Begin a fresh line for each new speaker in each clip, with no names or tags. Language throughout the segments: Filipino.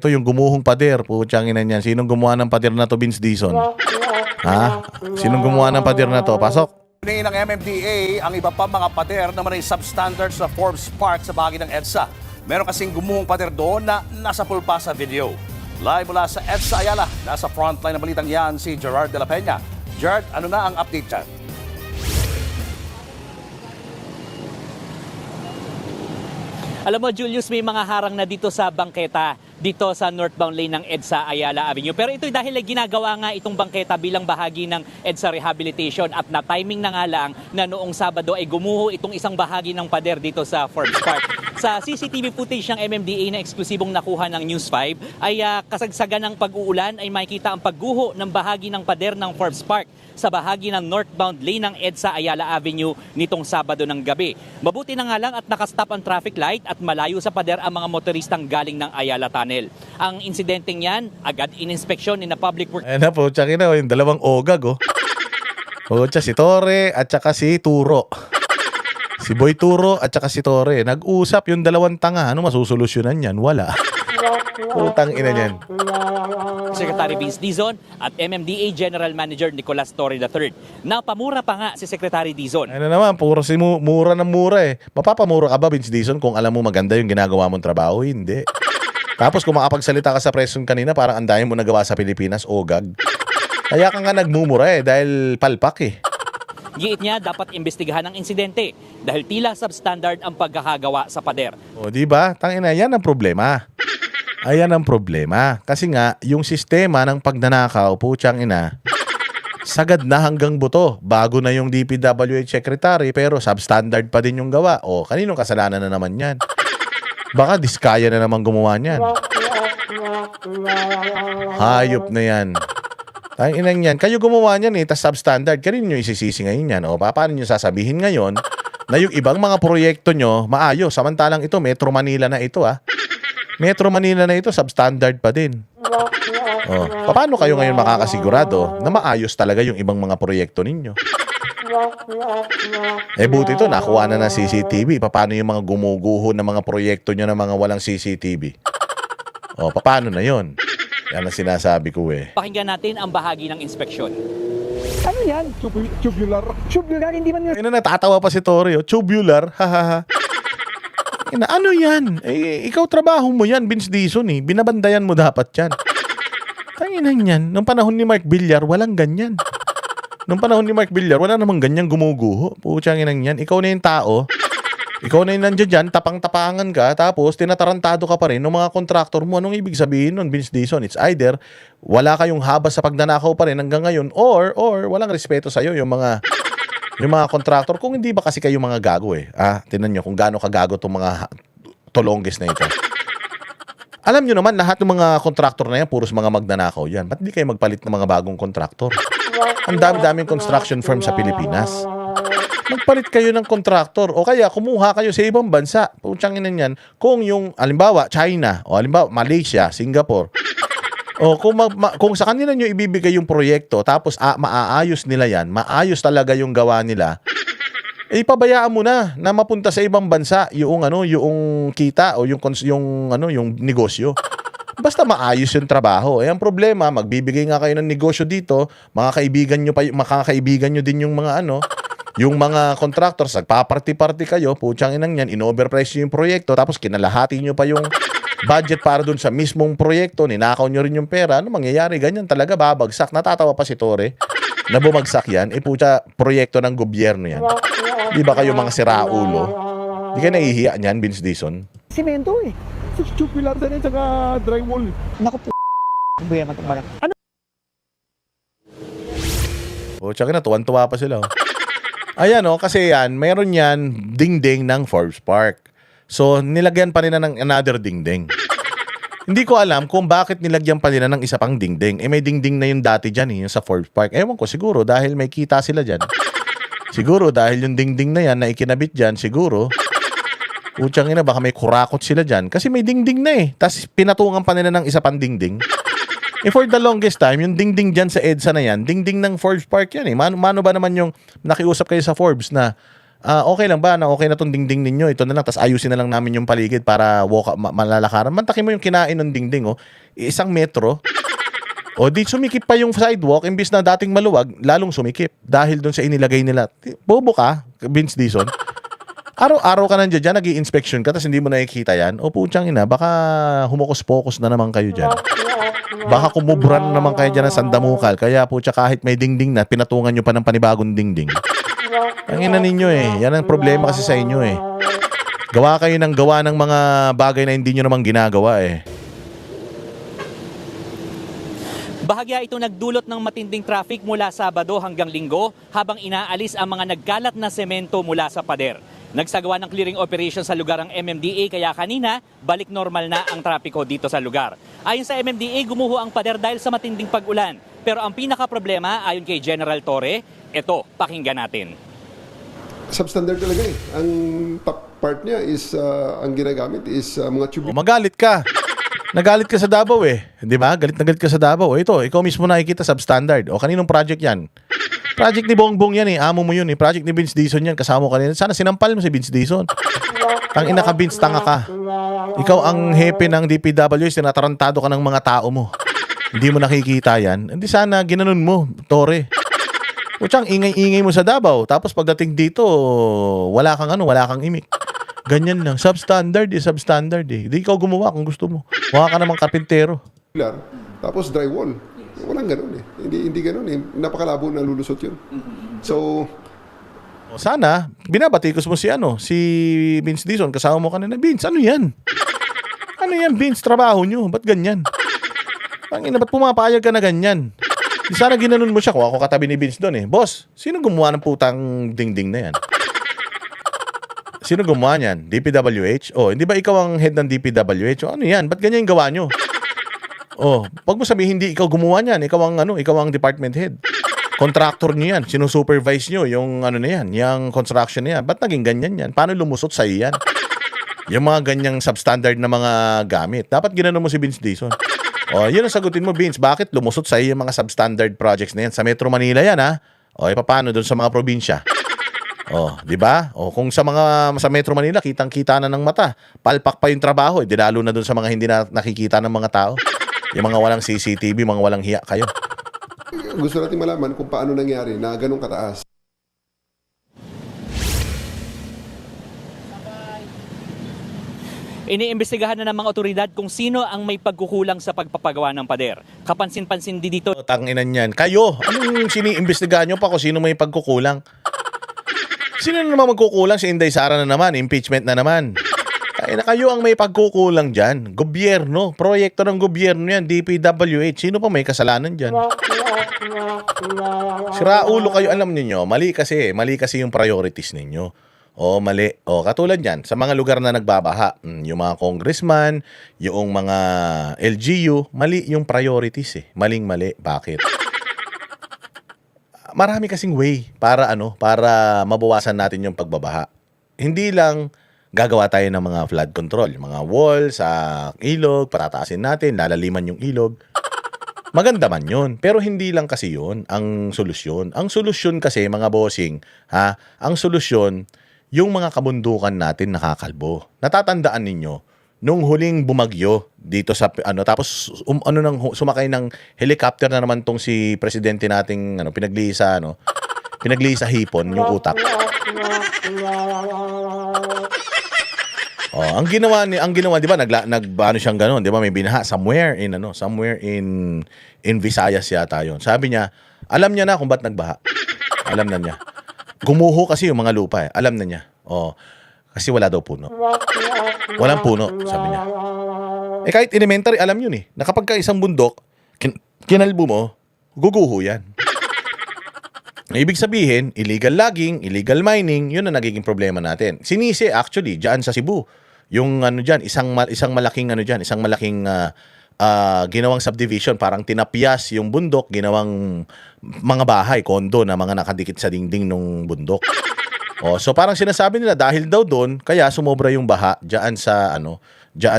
Ito yung gumuhong pader, putyang ina niyan. Sinong gumawa ng pader na to, Vince Dizon? Ha? Sinong gumawa ng pader na to? Pasok.
Hinihingi ng MMDA ang iba pa mga pader na may substandard sa Forbes Park sa bahagi ng EDSA. Meron kasing gumuhong pader doon na nasa pulpa sa video. Live mula sa EDSA Ayala, nasa frontline ng balitang yan si Gerard de la Peña. Gerard, ano na ang update dyan?
Alam mo, Julius, may mga harang na dito sa bangketa, dito sa northbound lane ng EDSA Ayala Avenue. Pero ito dahil ginagawa nga itong bangketa bilang bahagi ng EDSA Rehabilitation at na-timing na nga lang na noong Sabado ay gumuho itong isang bahagi ng pader dito sa Forbes Park. Sa CCTV footage ng MMDA na eksklusibong nakuha ng News 5 ay kasagsagan ng pag-uulan ay makikita ang pagguho ng bahagi ng pader ng Forbes Park sa bahagi ng northbound lane ng EDSA Ayala Avenue nitong Sabado ng gabi. Mabuti na nga lang at nakastop ang traffic light at malayo sa pader ang mga motoristang galing ng Ayala Tunnel. Ang insidenteng yan, agad ininspeksyon ni na Public Works.
Ayan na po, tsaka na, yung dalawang ogag, oh. Pucha, si Tore at saka si Turo. Si Boy Turo at saka si Tore. Nag-usap yung dalawang tanga. Ano masusolusyonan yan? Wala. Utang ina niyan.
Secretary Vince Dizon at MMDA General Manager Nicolas Torre III. Napamura pa nga si Secretary Dizon.
Ano naman, puro si mura ng mura eh. Mapapamura ka ba, Vince Dizon, kung alam mo maganda yung ginagawa mong trabaho? Hindi. Tapos kung makapagsalita ka sa preson kanina, parang ang dami mo nagawa sa Pilipinas, ogag. Kaya ka nga nagmumura eh, dahil palpak eh.
Giit niya dapat imbestigahan ang insidente dahil tila substandard ang pagkakagawa sa pader.
O, di ba? Tangina, yan ang problema. Ayan ang problema. Kasi nga, yung sistema ng pagnanakaw, putyang ina, sagad na hanggang buto. Bago na yung DPWH secretary, pero substandard pa din yung gawa. O, kaninong kasalanan na naman yan? Baka diskaya na naman gumawa niyan. Hayop na yan. Tanginang yan. Kayo gumawa niyan eh, tas substandard. Kanino nyo isisisi ngayon yan? O, paano nyo sasabihin ngayon na yung ibang mga proyekto nyo maayos? Samantalang ito, Metro Manila na ito ah. Metro Manila na ito, substandard pa din. Oh, paano kayo ngayon makakasigurado na maayos talaga yung ibang mga proyekto ninyo? Eh buti ito, nakuha na ng CCTV. Paano yung mga gumuguho ng mga proyekto nyo na mga walang CCTV? Oh, paano na yon? Yan ang sinasabi ko eh.
Pakinggan natin ang bahagi ng inspeksyon.
Ano yan? Tubular. Tubular, hindi man
Ay na, natatawa pa si Tori. Oh. Tubular, hahaha. Ano yan? Eh, ikaw trabaho mo yan, Vince Dizon eh. Binabandayan mo dapat yan. Tanginan yan. Nung panahon ni Mark Villar, walang ganyan. Nung panahon ni Mark Villar, wala namang ganyang gumuguho. Putsang inang yan. Ikaw na yung tao. Ikaw na yung nandiyan dyan, tapang-tapangan ka, tapos tinatarantado ka pa rin ng mga kontraktor mo. Anong ibig sabihin nun, Vince Dizon? It's either wala kayong habas sa pagnanakaw pa rin hanggang ngayon, or walang respeto sa'yo yung mga kontraktor. Kung hindi ba kasi kayo mga gago eh. Tingnan nyo kung gaano kagago itong mga tolongges na ito. Alam nyo naman, lahat ng mga kontraktor na yan, puros mga magnanakaw yan. Ba't di kayo magpalit ng mga bagong kontraktor? Ang dami-daming construction firm sa Pilipinas. Magpalit kayo ng kontraktor o kaya kumuha kayo sa ibang bansa. Putsang ina yan. Kung yung, alimbawa, China, o alimbawa, Malaysia, Singapore, o kung sa kanila nyo ibibigay yung proyekto, tapos maaayos nila yan, maayos talaga yung gawa nila, eh pabayaan mo na mapunta sa ibang bansa yung kita o yung negosyo. Basta maayos yung trabaho. Eh ang problema, magbibigay nga kayo ng negosyo dito, makakaibigan nyo din yung yung mga contractors, nagpaparty-party kayo, putsang inang yan, in-overprice yung proyekto, tapos kinalahati nyo pa yung budget para dun sa mismong proyekto, ninakaw nyo rin yung pera. Ano mangyayari? Ganyan talaga, babagsak. Natatawa pa si Tore na bumagsak yan. Eh putya, proyekto ng gobyerno yan. Di ba kayo mga siraulo? Di kayo nahihiya niyan, Vince Dizon?
simento eh.
Tubular din at saka drywall.
Naku po. Buya matagbarak. Ano?
O, tsaka na, tuwan-tuwa pa sila. Oh. Ayan, kasi yan, meron yan, dingding ng Forbes Park. So, nilagyan pa nila ng another dingding. Hindi ko alam kung bakit nilagyan pa nila ng isa pang dingding. Eh, may dingding na yung dati dyan, yung sa Forbes Park. Ewan ko, siguro dahil may kita sila dyan. Siguro dahil yung dingding na yan na ikinabit dyan, siguro, utsang ina, baka may kurakot sila dyan. Kasi may dingding na eh. Tapos pinatungan pa nila ng isa pang dingding. Eh, for the longest time, yung dingding dyan sa EDSA na yan, dingding ng Forbes Park yan eh. Mano ba naman yung nakiusap kayo sa Forbes na Okay lang ba na okay na tong dingding ninyo? Ito na lang, tas ayusin na lang namin yung paligid para malalakaran. Mantakin mo yung kinain ng dingding, oh. 1 metro. O di sumikip pa yung sidewalk, imbis na dating maluwag, lalong sumikip. Dahil doon sa inilagay nila. Bobo ka, Vince Dizon. Araw-araw ka nandiyan dyan, nag-i-inspection ka, tas hindi mo nakikita yan. O putyang ina, baka humokus-pokus na naman kayo dyan. Baka kumubran naman kayo dyan ng sandamukal. Kaya putya, kahit may dingding na, pinatungan nyo pa ng panibagong dingding. Ang ina ninyo eh. Yan ang problema kasi sa inyo eh. Gawa kayo ng gawa ng mga bagay na hindi nyo naman ginagawa eh.
Bahagya ito nagdulot ng matinding traffic mula Sabado hanggang Linggo habang inaalis ang mga nagkalat na semento mula sa pader. Nagsagawa ng clearing operation sa lugar ang MMDA kaya kanina balik normal na ang trapiko dito sa lugar. Ayon sa MMDA, gumuho ang pader dahil sa matinding pag-ulan. Pero ang pinaka-problema ayon kay General Torre, ito, pakinggan natin.
Substandard talaga eh. Ang top part niya is, ang ginagamit is mga tube.
O magalit ka. Nagalit ka sa Davao eh. Di ba? Galit na galit ka sa Davao. O ito, ikaw mismo nakikita substandard. O kaninong project yan? Project ni Bongbong yan eh. Amo mo yun eh. Project ni Vince Dizon yan. Kasama mo kanina. Sana sinampal mo si Vince Dizon. Tangina ka Vince, tanga ka. Ikaw ang hepe ng DPWH. Tinatarantado ka ng mga tao mo. Hindi mo nakikita yan. Hindi sana ginanon mo, Tore. Putsang ingay-ingay mo sa Davao. Tapos pagdating dito, wala kang imik. Ganyan lang. Substandard eh. Hindi ikaw gumawa kung gusto mo. Mukha ka namang karpintero.
Tapos drywall. Walang ganun eh. Hindi ganun eh. Napakalabo na lulusot yun. So,
O sana, binabatikos mo si Vince Dizon. Kasama mo kanina. Vince, ano yan? Ano yan, Vince? Trabaho nyo. Ba't ganyan? Pangina, ba't pumapayag ka na ganyan? Di sana ginanon mo siya. Kung ako katabi ni Vince doon eh. Boss, sino gumawa ng putang dingding na yan? Sino gumawa niyan? DPWH? Oh, hindi ba ikaw ang head ng DPWH? O, ano yan? Ba't ganyan yung gawa nyo? Oh, pag mo sabihin hindi ikaw gumawa niyan, ikaw ang department head. Contractor niyo yan, sinusupervise niyo yung na yan, yung construction na yan. Ba't naging ganyan yan? Paano lumusot sa yan? Yung mga ganyang substandard na mga gamit. Dapat ginano mo si Vince Dizon. Oh, yun ang sagutin mo, Vince. Bakit lumusot sa yung mga substandard projects na yan? Sa Metro Manila yan, ha? O, paano doon sa mga probinsya? Oh, 'di ba? Oh, kung sa Metro Manila kitang-kita na ng mata, palpak pa yung trabaho, lalo na doon sa mga hindi na nakikita ng mga tao. Yung mga walang CCTV, mga walang hiya kayo.
gusto natin malaman kung paano nangyari na ganun kataas.
Iniimbestigahan na ng mga otoridad kung sino ang may pagkukulang sa pagpapagawa ng pader. Kapansin-pansin din dito.
Tanginan yan. Kayo, anong siniimbestigahan nyo pa kung sino may pagkukulang? Sino na naman magkukulang? Si Inday Sara na naman. Impeachment na naman. Kaya na kayo ang may pagkukulang dyan. Gobyerno. Proyekto ng gobyerno yan. DPWH. Sino pa may kasalanan dyan? Siraulo kayo. Alam niyo, mali kasi yung priorities ninyo. O mali. O katulad yan, sa mga lugar na nagbabaha, yung mga congressman, yung mga LGU, mali yung priorities eh. Maling-mali. Bakit? Marami kasing way para mabawasan natin yung pagbabaha. Hindi lang gagawa tayo ng mga flood control, yung mga wall sa ilog, patataasin natin, lalaliman yung ilog. Maganda man yun, pero hindi lang kasi yun ang solusyon. Ang solusyon kasi, mga bossing, ang solusyon, yung mga kabundukan natin nakakalbo. Natatandaan ninyo, nung huling bumagyo dito sa tapos sumakay ng helicopter na naman tong si presidente nating pinagli sa hipon yung utak. Oh, ang ginawa 'di ba nagbaano siyang ganoon, 'di ba? May binaha somewhere in Visayas yata 'yon. Sabi niya, alam niya na kung ba't nagbaha. Alam na niya. Gumuho kasi yung mga lupa eh. Alam na niya. Oh, kasi wala daw puno. Walang puno, sabi niya. Eh kahit elementary, alam yun eh. Na kapag ka isang bundok, kinalbo mo, guguho yan. Ibig sabihin, illegal logging, illegal mining, yun ang nagiging problema natin. Sinisi actually, dyan sa Cebu. Yung dyan, isang malaking ginawang subdivision, parang tinapyas yung bundok, ginawang mga bahay, kondo na mga nakadikit sa dingding ng bundok. Oh, so parang sinasabi nila dahil daw doon kaya sumobra yung baha diyan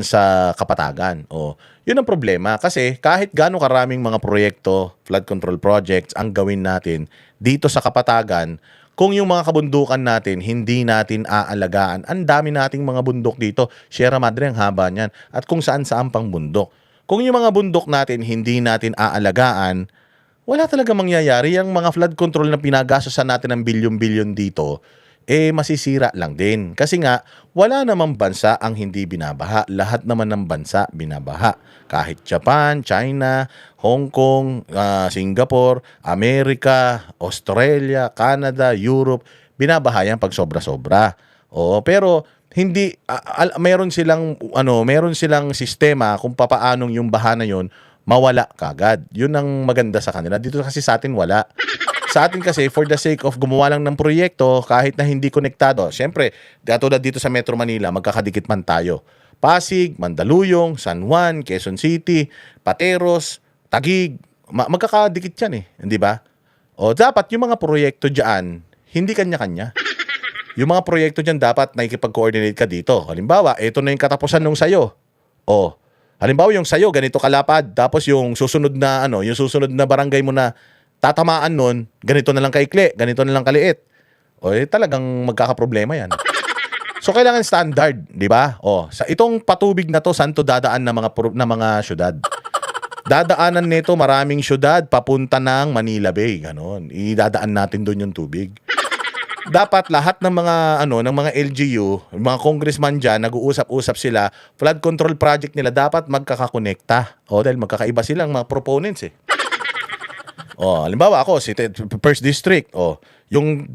sa Kapatagan. Oh, 'yun ang problema kasi kahit gaano karaming mga proyekto, flood control projects ang gawin natin dito sa Kapatagan, Kung yung mga kabundukan natin, hindi natin aalagaan, ang dami nating mga bundok dito. Sierra Madre, ang haba niyan. At kung saan-saan pang bundok. Kung yung mga bundok natin, hindi natin aalagaan, wala talaga mangyayari. Yung mga flood control na pinagastosan natin ng bilyon-bilyon dito, masisira lang din. Kasi nga, wala namang bansa ang hindi binabaha. Lahat naman ng bansa binabaha. Kahit Japan, China, Hong Kong, Singapore, Amerika, Australia, Canada, Europe, binabaha yan pag sobra-sobra. Pero hindi meron silang sistema kung papaanong yung baha na yun mawala kagad. Yun ang maganda sa kanila. Dito kasi sa atin wala. Sa atin kasi, for the sake of gumawa lang ng proyekto, kahit na hindi konektado, syempre, katulad dito sa Metro Manila, magkakadikit man tayo. Pasig, Mandaluyong, San Juan, Quezon City, Pateros, Taguig, magkakadikit yan hindi ba? Dapat yung mga proyekto dyan, hindi kanya-kanya. Yung mga proyekto dyan, dapat nakikipag-coordinate ka dito. Halimbawa, ito na yung katapusan nung sayo. Halimbawa, yung sayo, ganito kalapad, tapos yung susunod na barangay mo na tatamaan nun, ganito na lang kaikli, ganito na lang kaliit. Talagang magkakaproblema yan. So, kailangan standard, di ba? Sa itong patubig na to, saan to dadaan na mga syudad? Dadaanan nito maraming syudad papunta ng Manila Bay, ganon. Idadaan natin doon yung tubig. Dapat lahat ng mga LGU, mga congressman dyan, nag-uusap-usap sila, flood control project nila dapat magkakakonekta. Dahil magkakaiba silang mga proponents halimbawa ako, first district, yung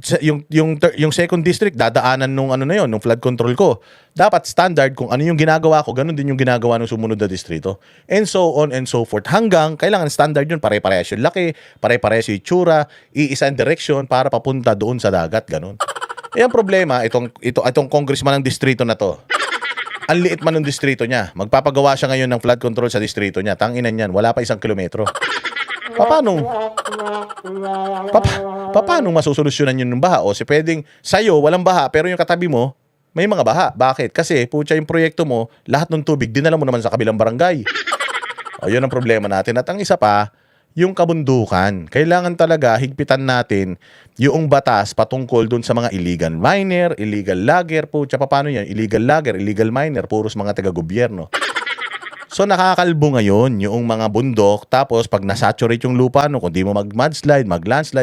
second district, dadaanan nung nung flood control ko. Dapat standard kung ano yung ginagawa ko, ganun din yung ginagawa ng sumunod na distrito. And so on and so forth. Hanggang, kailangan standard yun, pare-parehas yung laki, pare-parehas yung itsura, iisa ang direction para papunta doon sa dagat, ganun. Ang problema, itong congressman ng distrito na to, ang liit man ng distrito niya, magpapagawa siya ngayon ng flood control sa distrito niya, tanginan yan, wala pa 1 kilometro. Paano masusolusyonan yun ng baha? Pwedeng sa'yo, walang baha, pero yung katabi mo, may mga baha. Bakit? Kasi, yung proyekto mo, lahat ng tubig, dinala mo naman sa kabilang barangay. Yun ang problema natin. At ang isa pa, yung kabundukan. Kailangan talaga higpitan natin yung batas patungkol dun sa mga illegal miner, illegal logger. Paano yan? Illegal logger, illegal miner, puros mga taga-gobyerno. So nakakalbo ngayon yung mga bundok, tapos pag nasaturate yung lupa, kung di mo mag-landslide,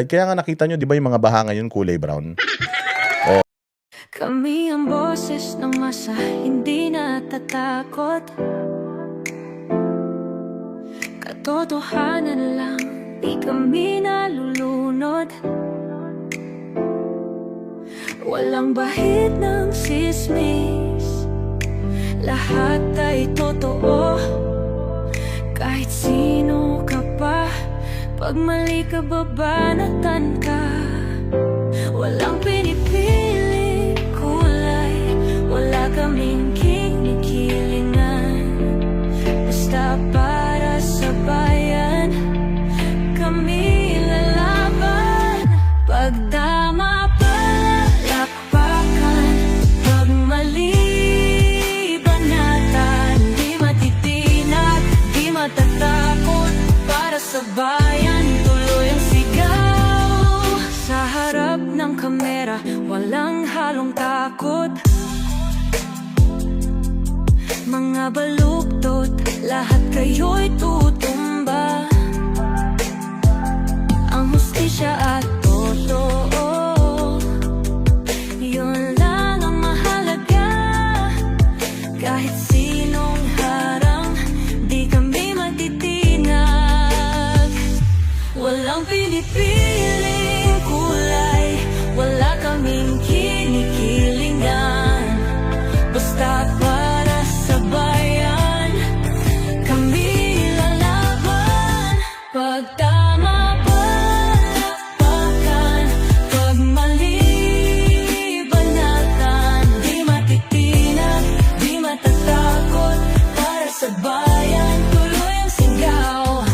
kaya nga nakita nyo, di ba yung mga baha ngayon kulay brown?
Kami ang boses ng masa, hindi natatakot. Katotohanan lang, di kami nalulunod. Walang bahid ng sismis, lahat ay totoo. Kahit sino ka pa, pag mali ka babanatan ka. Walang pinipiling kulay, wala kaming kinikilingan. Basta para sa bayan, kami lalaban. Pagdama palakpakan, pag mali matatakot. Para sa bayan, tuloy ang sigaw. Sa harap ng kamera, walang halong takot. Mga baluktot, lahat kayo'y tutumba. Ang hustisya at totoo, yun lang ang mahalaga. Kahit sinong harang, di kami matitinag. Walang pinipiling kulay, wala kaming kinikilingan. Basta para sa bayan, kami lalaban. Pag tama palakpakan, pag mali banatan. Di matitinag, di matatakot. Para sa bayan, tuloy ang sigaw.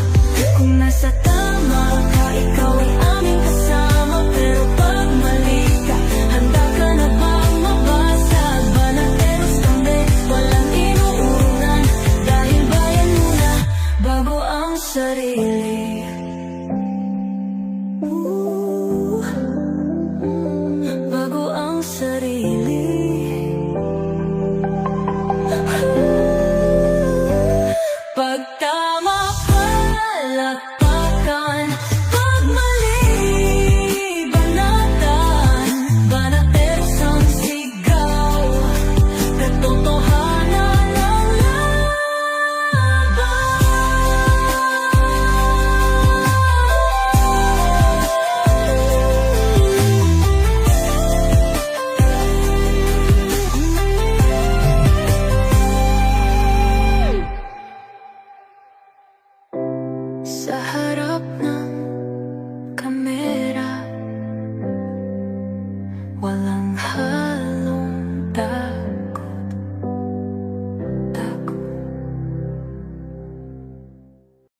Kung nasa tama ka, ikaw ay aming kasama. Pero pag mali ka, handa ka na bang mabasag? Banateros kami, walang inuunan. Dahil bayan muna, bago ang sarili.